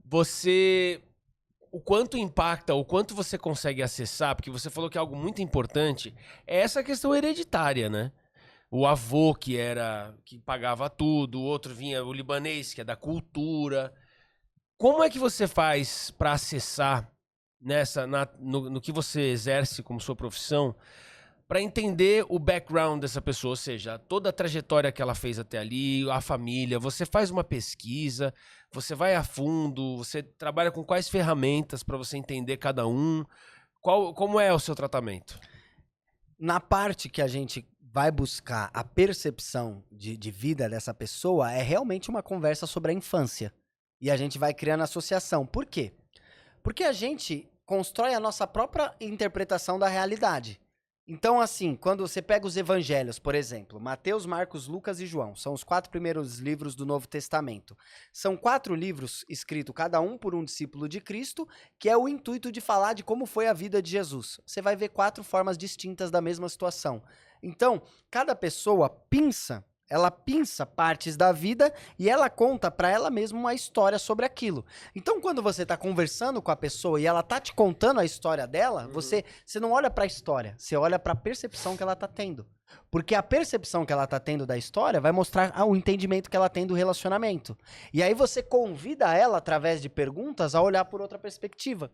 você... O quanto impacta, o quanto você consegue acessar, porque você falou que é algo muito importante, é essa questão hereditária, né? O avô que pagava tudo, o outro vinha, o libanês, que é da cultura. Como é que você faz para acessar no que você exerce como sua profissão, para entender o background dessa pessoa, ou seja, toda a trajetória que ela fez até ali, a família, você faz uma pesquisa, você vai a fundo, você trabalha com quais ferramentas para você entender cada um, como é o seu tratamento? Na parte que a gente vai buscar a percepção de vida dessa pessoa, é realmente uma conversa sobre a infância. E a gente vai criando associação. Por quê? Porque a gente constrói a nossa própria interpretação da realidade. Então, assim, quando você pega os evangelhos, por exemplo, Mateus, Marcos, Lucas e João, são os 4 primeiros livros do Novo Testamento. São 4 livros escritos, cada um por um discípulo de Cristo, que é o intuito de falar de como foi a vida de Jesus. Você vai ver 4 formas distintas da mesma situação. Então, cada pessoa ela pinça partes da vida e ela conta pra ela mesma uma história sobre aquilo. Então, quando você tá conversando com a pessoa e ela tá te contando a história dela, você não olha pra história, você olha pra percepção que ela tá tendo. Porque a percepção que ela tá tendo da história vai mostrar o entendimento que ela tem do relacionamento. E aí você convida ela, através de perguntas, a olhar por outra perspectiva.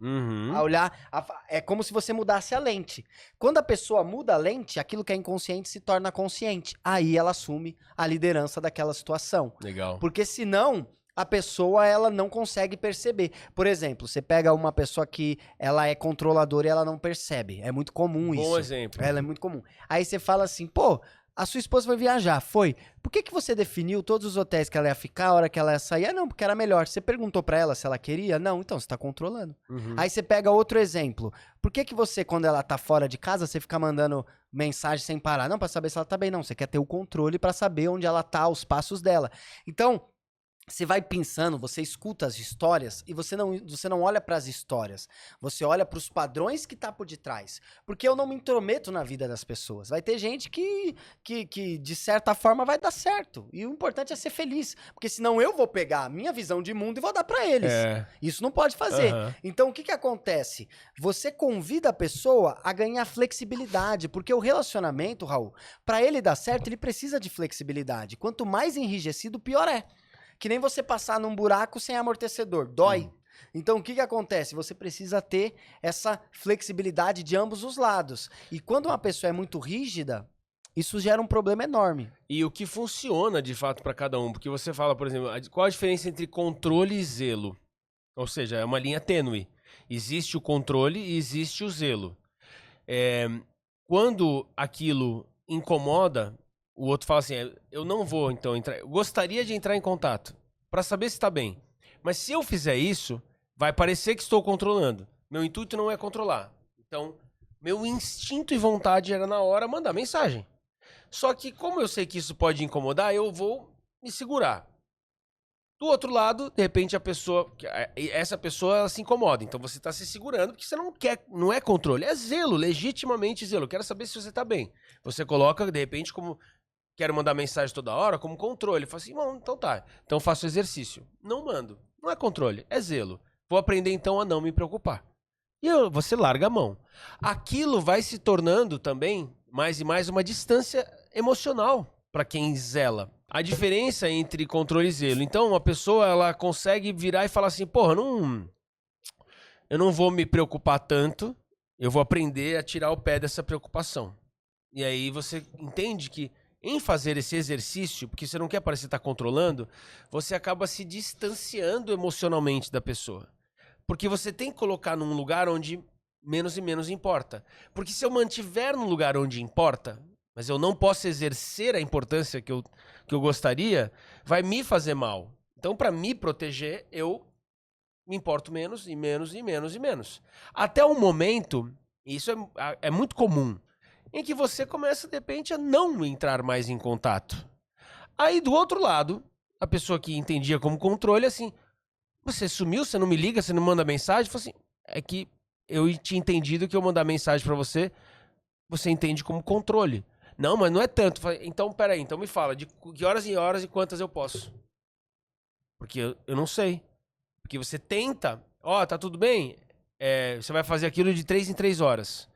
A olhar... É como se você mudasse a lente. Quando a pessoa muda a lente, aquilo que é inconsciente se torna consciente. Aí ela assume a liderança daquela situação. Legal. Porque senão... a pessoa, ela não consegue perceber. Por exemplo, você pega uma pessoa que ela é controladora e ela não percebe. É muito comum isso. Bom exemplo. Ela é muito comum. Aí você fala assim, pô, a sua esposa foi viajar, foi. Por que você definiu todos os hotéis que ela ia ficar, a hora que ela ia sair? Ah, não, porque era melhor. Você perguntou pra ela se ela queria? Não, então você tá controlando. Aí você pega outro exemplo. Por que você, quando ela tá fora de casa, você fica mandando mensagem sem parar? Não, pra saber se ela tá bem. Não, você quer ter o controle pra saber onde ela tá, os passos dela. Então... você vai pensando, você escuta as histórias e você não olha para as histórias. Você olha para os padrões que tá por detrás. Porque eu não me intrometo na vida das pessoas. Vai ter gente que de certa forma vai dar certo. E o importante é ser feliz. Porque senão eu vou pegar a minha visão de mundo e vou dar para eles. Isso não pode fazer. Então o que acontece? Você convida a pessoa a ganhar flexibilidade. Porque o relacionamento, Raul, para ele dar certo, ele precisa de flexibilidade. Quanto mais enrijecido, pior é. Que nem você passar num buraco sem amortecedor. Dói. Então, o que acontece? Você precisa ter essa flexibilidade de ambos os lados. E quando uma pessoa é muito rígida, isso gera um problema enorme. E o que funciona, de fato, para cada um? Porque você fala, por exemplo, qual a diferença entre controle e zelo? Ou seja, é uma linha tênue. Existe o controle e existe o zelo. Quando aquilo incomoda... o outro fala assim, eu não vou então entrar, eu gostaria de entrar em contato para saber se está bem, mas se eu fizer isso, vai parecer que estou controlando. Meu intuito não é controlar. Então, meu instinto e vontade era na hora mandar mensagem. Só que como eu sei que isso pode incomodar, eu vou me segurar. Do outro lado, de repente essa pessoa ela se incomoda, então você está se segurando porque você não quer, não é controle, é zelo, legitimamente zelo. Eu quero saber se você está bem. Você coloca de repente como quero mandar mensagem toda hora, como controle. Fala assim, bom, então tá. Então eu faço exercício. Não mando. Não é controle, é zelo. Vou aprender então a não me preocupar. E você larga a mão. Aquilo vai se tornando também, mais e mais, uma distância emocional para quem zela. A diferença entre controle e zelo. Então, uma pessoa, ela consegue virar e falar assim, porra, eu não vou me preocupar tanto, eu vou aprender a tirar o pé dessa preocupação. E aí você entende que em fazer esse exercício, porque você não quer parecer estar controlando, você acaba se distanciando emocionalmente da pessoa. Porque você tem que colocar num lugar onde menos e menos importa. Porque se eu mantiver num lugar onde importa, mas eu não posso exercer a importância que eu gostaria, vai me fazer mal. Então, para me proteger, eu me importo menos e menos e menos e menos. Até um momento, e isso é muito comum, em que você começa, de repente, a não entrar mais em contato. Aí, do outro lado, a pessoa que entendia como controle, assim, você sumiu, você não me liga, você não manda mensagem? Fala assim, é que eu tinha entendido que eu mandar mensagem pra você, você entende como controle. Não, mas não é tanto. Então, peraí, então me fala, de que horas em horas e quantas eu posso? Porque eu não sei. Porque você tenta, ó, tá tudo bem? Você vai fazer aquilo de 3 em 3 horas.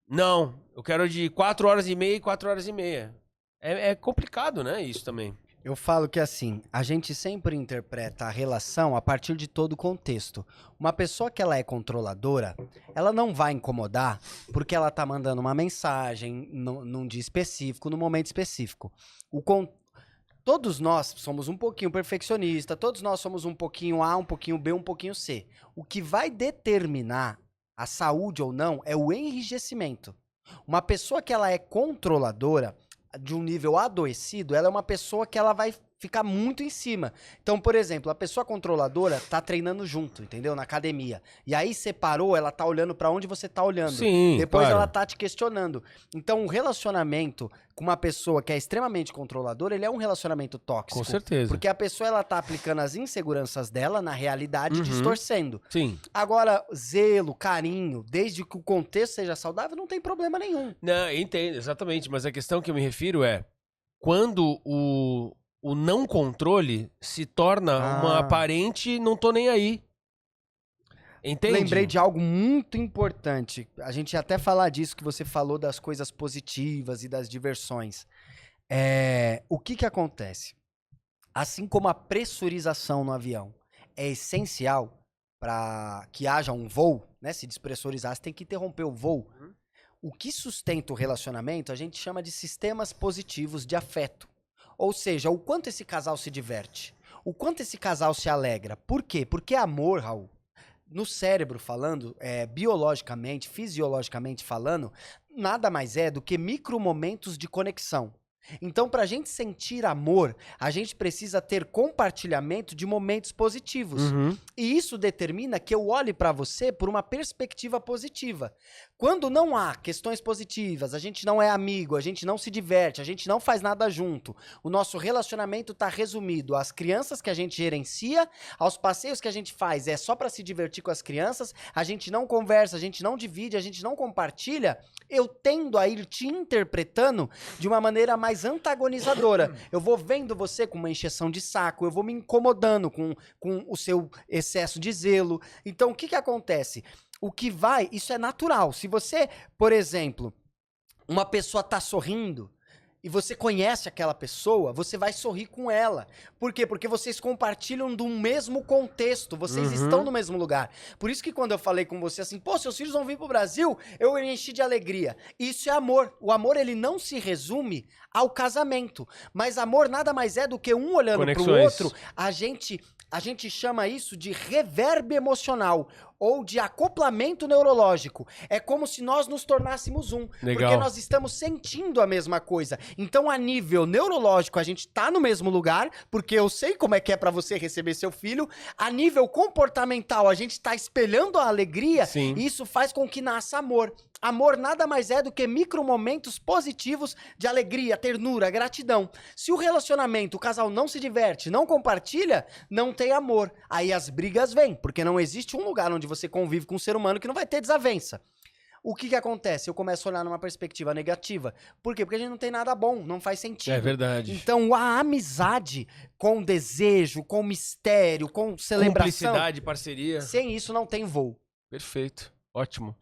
Não, eu quero de 4 horas e meia e 4 horas e meia. É complicado, né, isso também. Eu falo que assim, a gente sempre interpreta a relação a partir de todo o contexto. Uma pessoa que ela é controladora, ela não vai incomodar porque ela tá mandando uma mensagem num dia específico, num momento específico. Todos nós somos um pouquinho perfeccionista, todos nós somos um pouquinho A, um pouquinho B, um pouquinho C. O que vai determinar a saúde ou não é o enrijecimento. Uma pessoa que ela é controladora, de um nível adoecido, ela é uma pessoa que ela vai ficar muito em cima. Então, por exemplo, a pessoa controladora tá treinando junto, entendeu? Na academia. E aí separou, ela tá olhando pra onde você tá olhando. Sim, Depois claro. ela tá te questionando. Então, um relacionamento com uma pessoa que é extremamente controladora, ele é um relacionamento tóxico. Com certeza. Porque a pessoa, ela tá aplicando as inseguranças dela na realidade, Uhum. distorcendo. Sim. Agora, zelo, carinho, desde que o contexto seja saudável, não tem problema nenhum. Não, eu entendo, exatamente. Mas a questão que eu me refiro é quando o não controle se torna uma aparente não tô nem aí. Entende? Lembrei de algo muito importante. A gente ia até falar disso que você falou das coisas positivas e das diversões. O que acontece? Assim como a pressurização no avião é essencial para que haja um voo, né? Se despressurizar, você tem que interromper o voo. O que sustenta o relacionamento, a gente chama de sistemas positivos de afeto. Ou seja, o quanto esse casal se diverte, o quanto esse casal se alegra. Por quê? Porque amor, Raul, no cérebro falando, biologicamente, fisiologicamente falando, nada mais é do que micromomentos de conexão. Então, pra gente sentir amor, a gente precisa ter compartilhamento de momentos positivos. Uhum. E isso determina que eu olhe pra você por uma perspectiva positiva. Quando não há questões positivas, a gente não é amigo, a gente não se diverte, a gente não faz nada junto, o nosso relacionamento tá resumido às crianças que a gente gerencia, aos passeios que a gente faz, é só pra se divertir com as crianças, a gente não conversa, a gente não divide, a gente não compartilha, eu tendo a ir te interpretando de uma maneira mais antagonizadora. Eu vou vendo você com uma encheção de saco, eu vou me incomodando com o seu excesso de zelo. Então, o que acontece? O que vai, isso é natural. Se você, por exemplo, uma pessoa tá sorrindo e você conhece aquela pessoa, você vai sorrir com ela. Por quê? Porque vocês compartilham do mesmo contexto, vocês estão no mesmo lugar. Por isso que quando eu falei com você assim, pô, seus filhos vão vir pro Brasil, eu me enchi de alegria. Isso é amor. O amor, ele não se resume ao casamento. Mas amor nada mais é do que um olhando pro outro, a gente chama isso de reverb emocional ou de acoplamento neurológico. É como se nós nos tornássemos um. Legal. Porque nós estamos sentindo a mesma coisa. Então, a nível neurológico, a gente tá no mesmo lugar, porque eu sei como é que é pra você receber seu filho. A nível comportamental, a gente tá espelhando a alegria. Sim. E isso faz com que nasça amor. Amor nada mais é do que micromomentos positivos de alegria, ternura, gratidão. Se o relacionamento, o casal não se diverte, não compartilha, não tem amor. Aí as brigas vêm, porque não existe um lugar onde você convive com um ser humano que não vai ter desavença. O que acontece? Eu começo a olhar numa perspectiva negativa. Por quê? Porque a gente não tem nada bom, não faz sentido. É verdade. Então, a amizade com desejo, com mistério, com celebração... Cumplicidade, parceria. Sem isso não tem voo. Perfeito. Ótimo.